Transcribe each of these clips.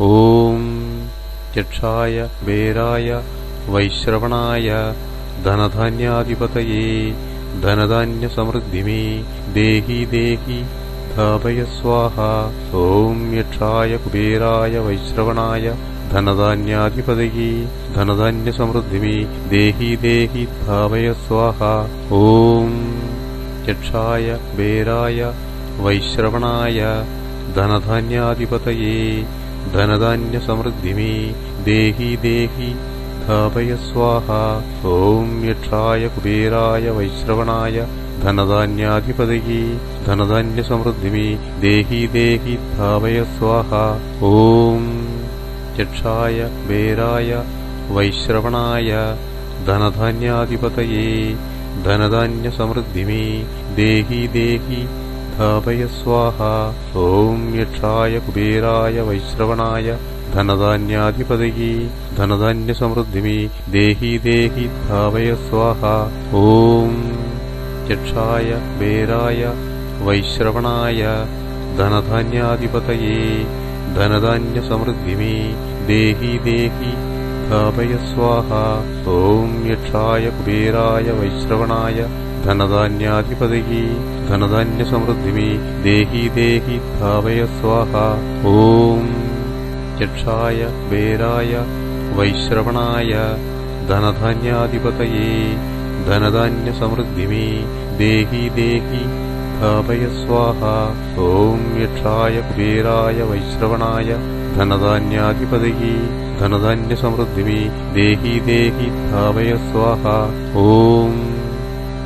ॐ यक्षाय कुबेराय वैश्रवणाय धनधान्याधिपतये धनधान्यसमृद्धिमे देहि देहि धापय स्वाहा। ॐ यक्षाय कुबेराय वैश्रवणाय धनधान्याधिपतये धनधान्यसमृद्धिमे देहि देहि धापय स्वाहा। ॐ यक्षाय कुबेराय वैश्रवणाय धनधान्याधिपतये धनधान्यसमृद्धिमे देहि देहि धापय स्वाहा। ॐ यक्षाय कुबेराय वैश्रवणाय धनधान्याधिपतये धनधान्यसमृद्धिमे देहि देहि धापय स्वाहा। ॐ यक्षाय कुबेराय वैश्रवणाय धनधान्याधिपतये धनधान्यसमृद्धिमे देहि देहि धापय स्वाहा। ॐ यक्षाय कुबेराय वैश्रवणाय धनधान्याधिपतये धनधान्यसमृद्धिमे देहि देहि धापय स्वाहा। ॐ यक्षाय कुबेराय वैश्रवणाय धनधान्याधिपतये धनधान्यसमृद्धिमे देहि देहि धापय स्वाहा। ॐ यक्षाय कुबेराय वैश्रवणाय धनधान्याधिपतये धनधान्यसमृद्धिमे देहि देहि धापय स्वाहा। ॐ यक्षाय कुबेराय वैश्रवणाय धनधान्याधिपतये धनधान्यसमृद्धिमे देहि देहि धापय स्वाहा। ॐ यक्षाय कुबेराय वैश्रवणाय धनधान्याधिपतये धनधान्यसमृद्धिमे देहि देहि धापय स्वाहा। ॐ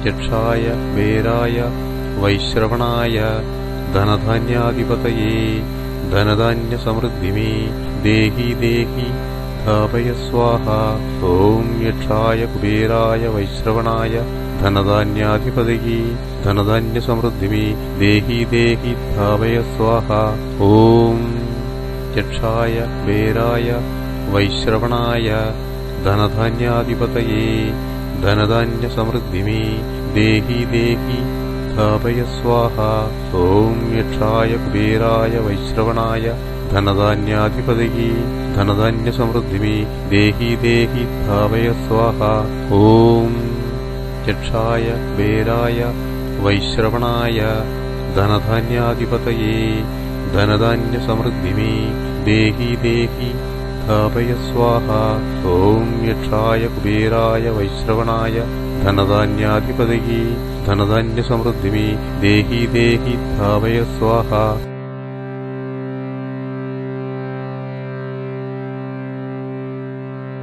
यक्षाय कुबेराय वैश्रवणाय धनधान्याधिपतये धनधान्यसमृद्धिमे देहि देहि धापय स्वाहा। ॐ यक्षाय कुबेराय वैश्रवणाय धनधान्याधिपतये धनधान्यसमृद्धिमे देहि देहि धापय स्वाहा। ॐ यक्षाय कुबेराय वैश्रवणाय धनधान्याधिपतये धनधान्यसमृद्धिमे देहि देहि धापय स्वाहा। ॐ यक्षाय कुबेराय वैश्रवणाय धनधान्याधिपतये धनधान्यसमृद्धिमे देहि देहि धापय स्वाहा। ॐ यक्षाय कुबेराय वैश्रवणाय धनधान्याधिपतये धनधान्यसमृद्धिमे देहि देहि धापय स्वाहा। ॐ यक्षाय कुबेराय वैश्रवणाय धनधान्याधिपतये धनधान्यसमृद्धिमे देहि देहि धापय स्वाहा।